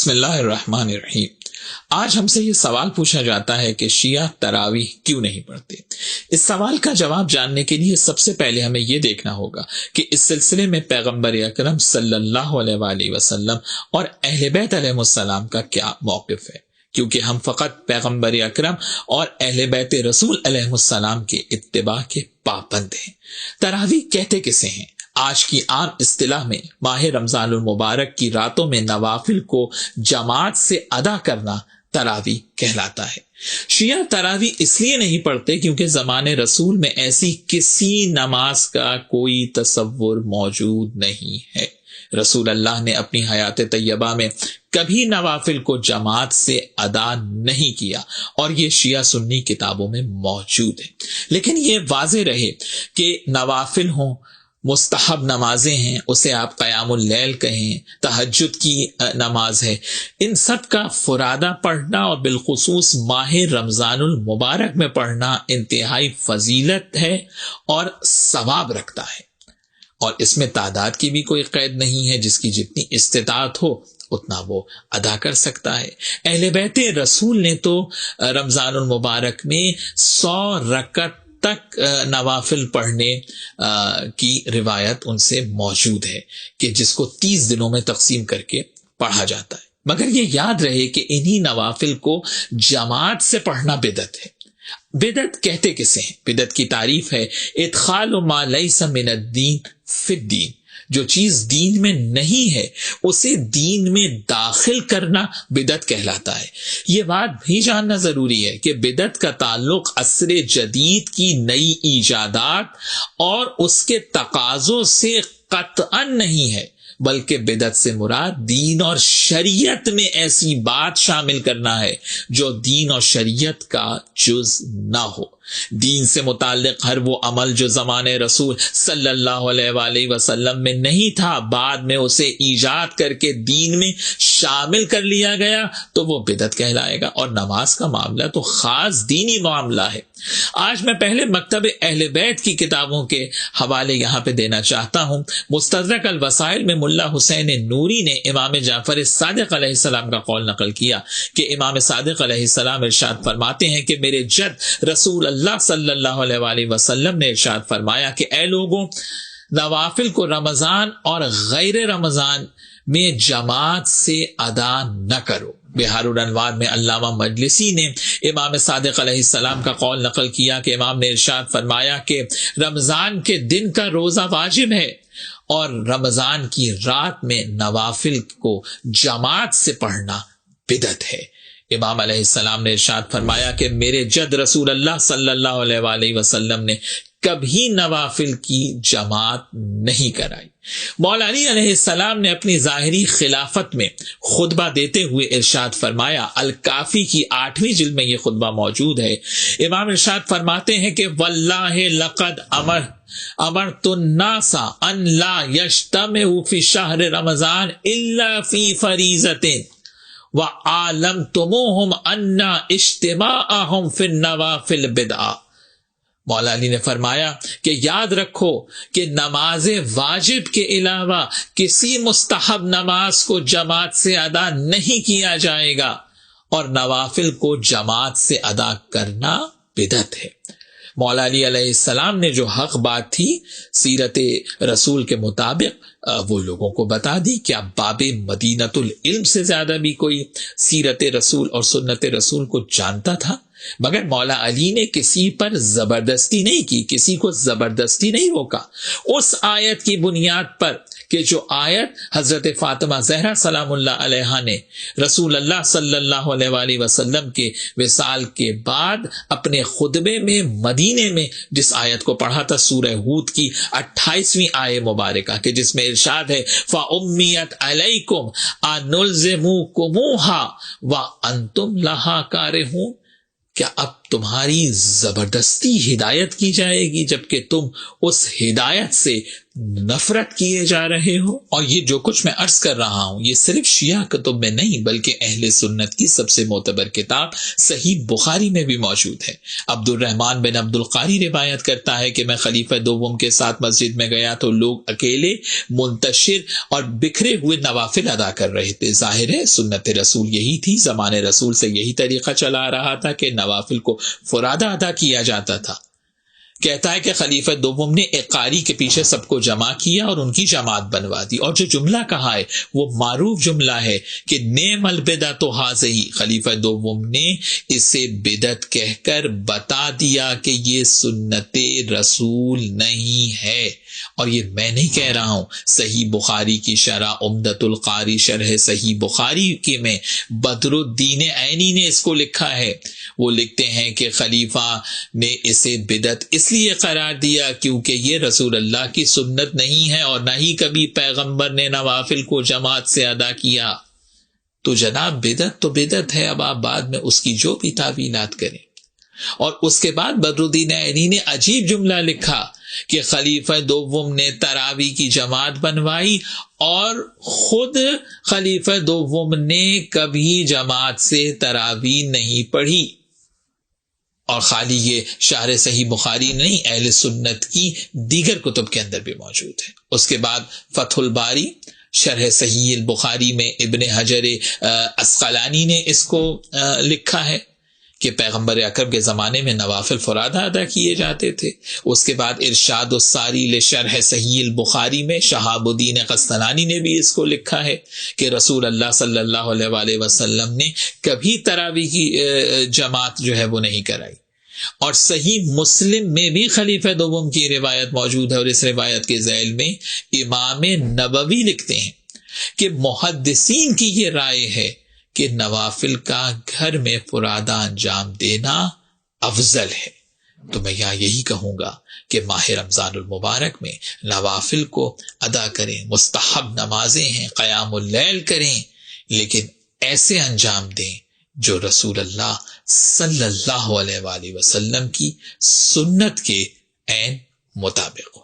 بسم اللہ الرحمن الرحیم۔ آج ہم سے یہ سوال پوچھا جاتا ہے کہ شیعہ تراویح کیوں نہیں پڑھتے۔ اس سوال کا جواب جاننے کے لیے سب سے پہلے ہمیں یہ دیکھنا ہوگا کہ اس سلسلے میں پیغمبر اکرم صلی اللہ علیہ وآلہ وسلم اور اہل بیت علیہ السلام کا کیا موقف ہے، کیونکہ ہم فقط پیغمبر اکرم اور اہل بیت رسول علیہ السلام کے اتباع کے پابند ہیں۔ تراویح کہتے کسے ہیں؟ آج کی عام اصطلاح میں ماہ رمضان المبارک کی راتوں میں نوافل کو جماعت سے ادا کرنا تراویح کہلاتا ہے۔ شیعہ تراویح اس لیے نہیں پڑھتے کیونکہ زمانے رسول میں ایسی کسی نماز کا کوئی تصور موجود نہیں ہے۔ رسول اللہ نے اپنی حیات طیبہ میں کبھی نوافل کو جماعت سے ادا نہیں کیا، اور یہ شیعہ سنی کتابوں میں موجود ہے۔ لیکن یہ واضح رہے کہ نوافل ہوں، مستحب نمازیں ہیں، اسے آپ قیام اللیل کہیں، تہجد کی نماز ہے، ان سب کا فرادہ پڑھنا اور بالخصوص ماہ رمضان المبارک میں پڑھنا انتہائی فضیلت ہے اور ثواب رکھتا ہے، اور اس میں تعداد کی بھی کوئی قید نہیں ہے، جس کی جتنی استطاعت ہو اتنا وہ ادا کر سکتا ہے۔ اہل بیت رسول نے تو رمضان المبارک میں 100 رکعت تک نوافل پڑھنے کی روایت ان سے موجود ہے کہ جس کو 30 دنوں میں تقسیم کر کے پڑھا جاتا ہے۔ مگر یہ یاد رہے کہ انہی نوافل کو جماعت سے پڑھنا بدعت ہے۔ بدعت کہتے کسے ہیں؟ بدعت کی تعریف ہے ادخال ما لیس من الدین فی الدین، جو چیز دین میں نہیں ہے اسے دین میں داخل کرنا بدعت کہلاتا ہے۔ یہ بات بھی جاننا ضروری ہے کہ بدعت کا تعلق عصر جدید کی نئی ایجادات اور اس کے تقاضوں سے قطعا نہیں ہے، بلکہ بدعت سے مراد دین اور شریعت میں ایسی بات شامل کرنا ہے جو دین اور شریعت کا جز نہ ہو۔ دین سے متعلق ہر وہ عمل جو زمانے رسول صلی اللہ علیہ وآلہ وسلم میں نہیں تھا، بعد میں اسے ایجاد کر کے دین میں شامل کر لیا گیا تو وہ بدعت کہلائے گا، اور نماز کا معاملہ تو خاص دینی معاملہ ہے۔ آج میں پہلے مکتب اہل بیت کی کتابوں کے حوالے یہاں پہ دینا چاہتا ہوں۔ مستدرک الوسائل میں ملا حسین نوری نے امام جعفر صادق علیہ السلام کا قول نقل کیا کہ امام صادق علیہ السلام ارشاد فرماتے ہیں کہ میرے جد رسول اللہ صلی اللہ علیہ وآلہ وسلم نے ارشاد فرمایا کہ اے لوگوں، نوافل کو رمضان اور غیر رمضان میں جماعت سے ادا نہ کرو۔ بہار الانوار میں علامہ مجلسی نے امام صادق علیہ السلام کا قول نقل کیا کہ امام نے ارشاد فرمایا کہ رمضان کے دن کا روزہ واجب ہے، اور رمضان کی رات میں نوافل کو جماعت سے پڑھنا بدعت ہے۔ امام علیہ السلام نے ارشاد فرمایا کہ میرے جد رسول اللہ صلی اللہ علیہ وآلہ وسلم نے کبھی نوافل کی جماعت نہیں کرائی۔ مولا علی علیہ السلام نے اپنی ظاہری خلافت میں خطبہ دیتے ہوئے ارشاد فرمایا، الکافی کی 8ویں جلد میں یہ خطبہ موجود ہے۔ امام ارشاد فرماتے ہیں کہ واللہ لقد امرت الناس ان لا یجتمعوا فی شہر رمضان الا فی فریضۃ وعلمتموہم ان اجتماعہم فی النوافل بدعہ۔ مولا علی نے فرمایا کہ یاد رکھو کہ نماز واجب کے علاوہ کسی مستحب نماز کو جماعت سے ادا نہیں کیا جائے گا، اور نوافل کو جماعت سے ادا کرنا بدعت ہے۔ مولا علی علیہ السلام نے جو حق بات تھی سیرت رسول کے مطابق وہ لوگوں کو بتا دی۔ کیا باب مدینۃ العلم سے زیادہ بھی کوئی سیرت رسول اور سنت رسول کو جانتا تھا؟ مگر مولا علی نے کسی پر زبردستی نہیں کی، کسی کو زبردستی نہیں روکا۔ اس آیت کی بنیاد پر کہ جو آیت حضرت فاطمہ زہرا سلام اللہ علیہا نے رسول اللہ صلی اللہ علیہ وآلہ وسلم کے وصال کے بعد اپنے خطبے میں مدینے میں جس آیت کو پڑھا تھا، سورہ ہود کی 28ویں آیت مبارکہ، کہ جس میں ارشاد ہے فَأُمِّيَتْ عَلَيْكُمْ أَنُلْزِمُوكُمُوهَا وَأَنْتُمْ لَهَا كَارِهُونَ۔ کیا اب تمہاری زبردستی ہدایت کی جائے گی جبکہ تم اس ہدایت سے نفرت کیے جا رہے ہو. اور یہ جو کچھ میں عرض کر رہا ہوں یہ صرف شیعہ کتب میں نہیں بلکہ اہل سنت کی سب سے معتبر کتاب صحیح بخاری میں بھی موجود ہے. عبد الرحمن بن عبد القاری روایت کرتا ہے کہ میں خلیفہ دوم کے ساتھ مسجد میں گیا تو لوگ اکیلے منتشر اور بکھرے ہوئے نوافل ادا کر رہے تھے. ظاہر ہے سنت رسول یہی تھی، زمانے رسول سے یہی طریقہ چلا آ رہا تھا کہ نوافل کو فرادہ ادا کیا جاتا تھا. کہتا ہے کہ خلیفہ دوم نے ایک قاری کے پیچھے سب کو جمع کیا اور ان کی جماعت بنوا دی. اور جو جملہ کہا ہے وہ معروف جملہ ہے کہ نعم البدعۃ ھذہ. خلیفہ دوم نے اسے بدعت کہہ کر بتا دیا کہ یہ سنت رسول نہیں ہے. اور یہ میں نہیں کہہ رہا ہوں، صحیح بخاری کی شرح عمدۃ القاری شرح صحیح بخاری کے میں بدر الدین عینی نے اس کو لکھا ہے. وہ لکھتے ہیں کہ خلیفہ نے اسے بدعت اس لیے قرار دیا کیونکہ یہ رسول اللہ کی سنت نہیں ہے اور نہ ہی کبھی پیغمبر نے نوافل کو جماعت سے ادا کیا. تو جناب بدعت تو بدعت ہے، اب آپ بعد میں اس کی جو بھی تعویلات کریں. اور اس کے بعد بدر الدین عینی نے عجیب جملہ لکھا کہ خلیفہ دوم نے تراویح کی جماعت بنوائی اور خود خلیفہ دوم نے کبھی جماعت سے تراویح نہیں پڑھی. اور خالی یہ شرح صحیح بخاری نہیں، اہل سنت کی دیگر کتب کے اندر بھی موجود ہے. اس کے بعد فتح الباری شرح صحیح البخاری میں ابن حجر عسقلانی نے اس کو لکھا ہے کہ پیغمبر اکرم کے زمانے میں نوافل فرادہ ادا کیے جاتے تھے. اس کے بعد ارشاد الساری لشرح صحیح البخاری میں شہاب الدین قسطلانی نے بھی اس کو لکھا ہے کہ رسول اللہ صلی اللہ علیہ وآلہ وسلم نے کبھی تراویح کی جماعت جو ہے وہ نہیں کرائی. اور صحیح مسلم میں بھی خلیفہ دوم کی روایت موجود ہے اور اس روایت کے ذیل میں امام نبوی لکھتے ہیں کہ محدثین کی یہ رائے ہے کہ نوافل کا گھر میں فرادہ انجام دینا افضل ہے. تو میں یہاں یہی کہوں گا کہ ماہ رمضان المبارک میں نوافل کو ادا کریں، مستحب نمازیں ہیں، قیام اللیل کریں، لیکن ایسے انجام دیں جو رسول اللہ صلی اللہ علیہ وآلہ وسلم کی سنت کے عین مطابق ہو.